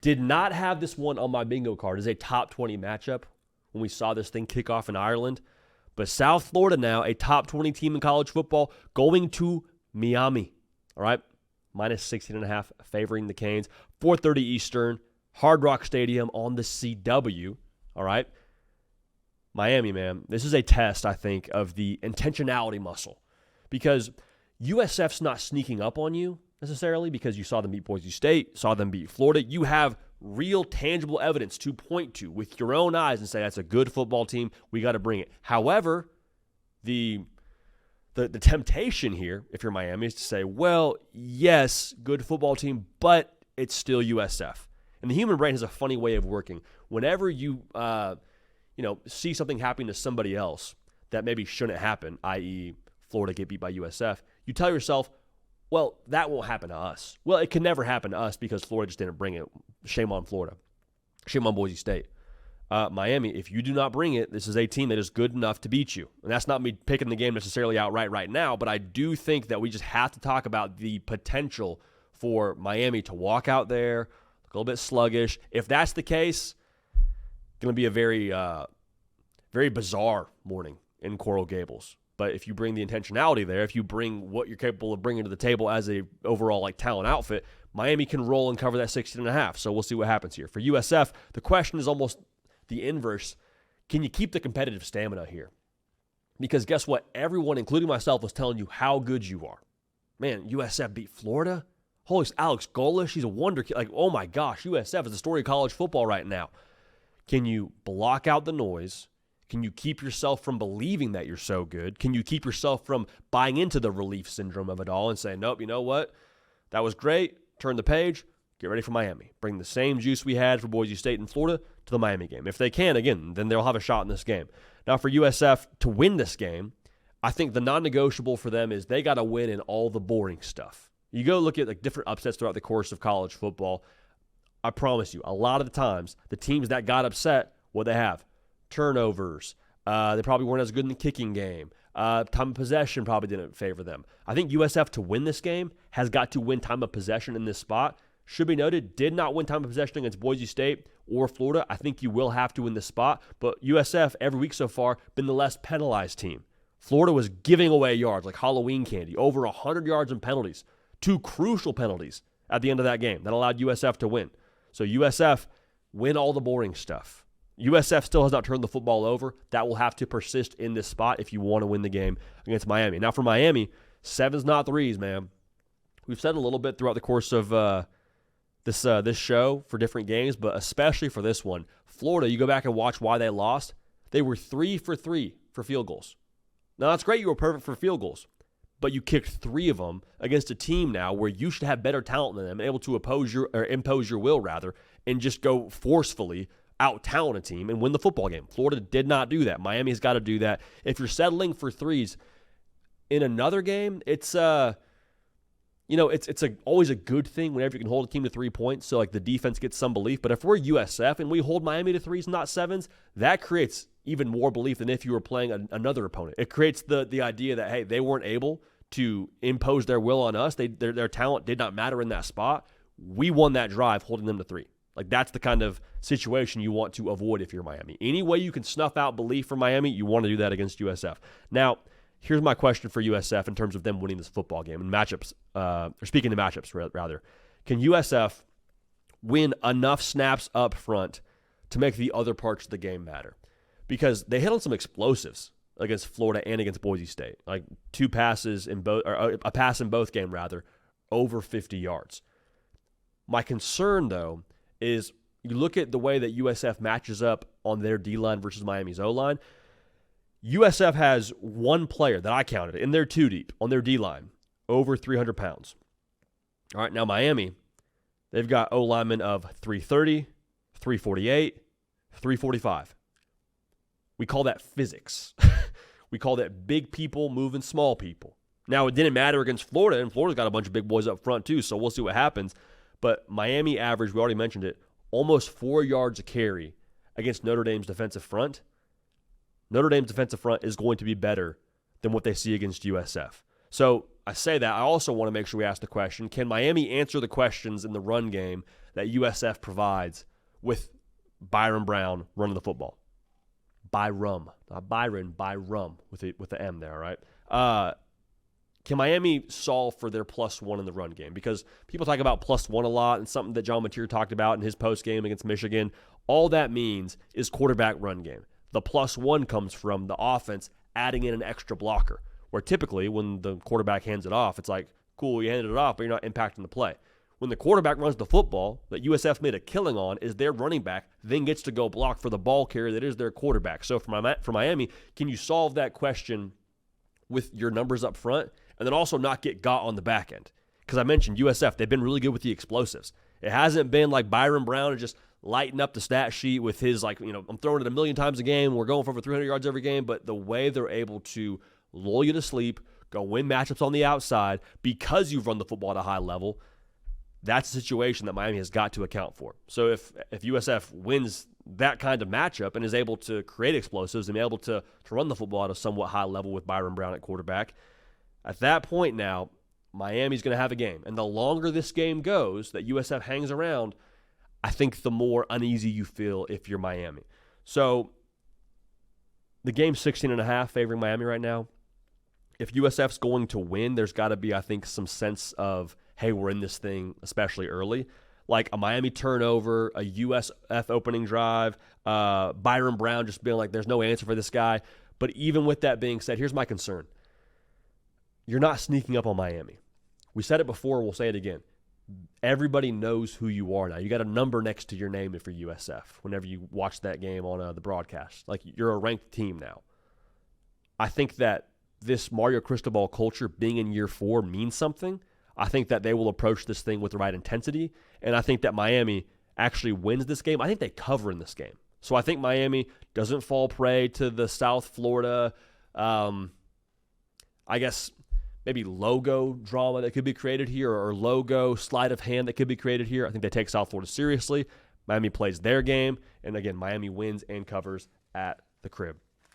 Did not have this one on my bingo card as a top 20 matchup when we saw this thing kick off in Ireland. But South Florida now, a top 20 team in college football, going to Miami. All right, minus 16.5, favoring the Canes. 4:30 Eastern, Hard Rock Stadium on the CW. All right, Miami, man, this is a test, I think, of the intentionality muscle. Because USF's not sneaking up on you necessarily because you saw them beat Boise State, saw them beat Florida. You have real tangible evidence to point to with your own eyes and say, that's a good football team. We got to bring it. However, the temptation here, if you're Miami, is to say, well, yes, good football team, but it's still USF. And the human brain has a funny way of working. Whenever you see something happening to somebody else that maybe shouldn't happen, i.e. Florida get beat by USF, you tell yourself, well, that won't happen to us. Well, it can never happen to us because Florida just didn't bring it. Shame on Florida. Shame on Boise State. Miami, if you do not bring it, this is a team that is good enough to beat you. And that's not me picking the game necessarily outright right now, but I do think that we just have to talk about the potential for Miami to walk out there, look a little bit sluggish. If that's the case, it's going to be a very, very bizarre morning in Coral Gables. But if you bring the intentionality there, if you bring what you're capable of bringing to the table as a overall talent outfit, Miami can roll and cover that 16.5. So we'll see what happens here. For USF, the question is almost the inverse. Can you keep the competitive stamina here? Because guess what? Everyone, including myself, was telling you how good you are. Man, USF beat Florida. Holy, Alex Golesh, he's a wonder kid. Oh my gosh, USF is the story of college football right now. Can you block out the noise? Can you keep yourself from believing that you're so good? Can you keep yourself from buying into the relief syndrome of it all and saying, nope, you know what? That was great. Turn the page. Get ready for Miami. Bring the same juice we had for Boise State and Florida to the Miami game. If they can, again, then they'll have a shot in this game. Now, for USF to win this game, I think the non-negotiable for them is they got to win in all the boring stuff. You go look at different upsets throughout the course of college football. I promise you, a lot of the times, the teams that got upset, what they have? Turnovers. They probably weren't as good in the kicking game. Time of possession probably didn't favor them. I think USF to win this game has got to win time of possession in this spot. Should be noted, did not win time of possession against Boise State or Florida. I think you will have to win this spot. But USF, every week so far, been the less penalized team. Florida was giving away yards like Halloween candy, over 100 yards in penalties. 2 crucial penalties at the end of that game that allowed USF to win. So USF, win all the boring stuff. USF still has not turned the football over. That will have to persist in this spot if you want to win the game against Miami. Now for Miami, 7's not 3's, man. We've said a little bit throughout the course of this show for different games, but especially for this one. Florida, you go back and watch why they lost. They were 3 for 3 for field goals. Now that's great. You were perfect for field goals, but you kicked 3 of them against a team now where you should have better talent than them and able to impose your will rather, and just go forcefully out-talent a team and win the football game. Florida did not do that. Miami's got to do that. If you're settling for 3s in another game, it's always a good thing whenever you can hold a team to 3 points, so the defense gets some belief. But if we're USF and we hold Miami to 3s, not 7s, that creates even more belief than if you were playing another opponent. It creates the idea that, hey, they weren't able to impose their will on us. Their talent did not matter in that spot. We won that drive holding them to 3. That's the kind of situation you want to avoid if you're Miami. Any way you can snuff out belief from Miami, you want to do that against USF. Now, here's my question for USF in terms of them winning this football game and matchups, or speaking of matchups, rather. Can USF win enough snaps up front to make the other parts of the game matter? Because they hit on some explosives against Florida and against Boise State. 2 passes in both, or a pass in both game, rather, over 50 yards. My concern, though, is you look at the way that USF matches up on their D-line versus Miami's O-line. USF has one player that I counted in their 2 deep on their D-line, over 300 pounds. All right, now Miami, they've got O-linemen of 330, 348, 345. We call that physics. We call that big people moving small people. Now, it didn't matter against Florida, and Florida's got a bunch of big boys up front too, so we'll see what happens. But Miami averaged, we already mentioned it, almost 4 yards a carry against Notre Dame's defensive front. Notre Dame's defensive front is going to be better than what they see against USF. So I say that. I also want to make sure we ask the question, can Miami answer the questions in the run game that USF provides with Byron Brown running the football? Byrum, not Byron, Byrum with the M there, right? Can Miami solve for their +1 in the run game? Because people talk about +1 a lot, and something that John Mateer talked about in his post game against Michigan. All that means is quarterback run game. The +1 comes from the offense adding in an extra blocker, where typically when the quarterback hands it off, it's like, cool, you handed it off, but you're not impacting the play. When the quarterback runs the football that USF made a killing on is their running back then gets to go block for the ball carrier that is their quarterback. So for Miami, can you solve that question with your numbers up front and then also not get got on the back end? Because I mentioned USF, they've been really good with the explosives. It hasn't been like Byron Brown and just lighting up the stat sheet with his, like, I'm throwing it a million times a game, we're going for over 300 yards every game, but the way they're able to lull you to sleep, go win matchups on the outside because you've run the football at a high level, that's a situation that Miami has got to account for. So if USF wins that kind of matchup and is able to create explosives and be able to run the football at a somewhat high level with Byron Brown at quarterback, at that point now, Miami's going to have a game. And the longer this game goes that USF hangs around, I think the more uneasy you feel if you're Miami. So the game's 16.5 favoring Miami right now. If USF's going to win, there's got to be, I think, some sense of, hey, we're in this thing, especially early. Like a Miami turnover, a USF opening drive, Byron Brown just being like, there's no answer for this guy. But even with that being said, here's my concern. You're not sneaking up on Miami. We said it before, we'll say it again. Everybody knows who you are now. You got a number next to your name for USF whenever you watch that game on the broadcast. Like, you're a ranked team now. I think that this Mario Cristobal culture being in year 4 means something. I think that they will approach this thing with the right intensity, and I think that Miami actually wins this game. I think they cover in this game. So I think Miami doesn't fall prey to the South Florida, I guess, maybe logo drama that could be created here or logo sleight of hand that could be created here. I think they take South Florida seriously. Miami plays their game, and again, Miami wins and covers at the crib.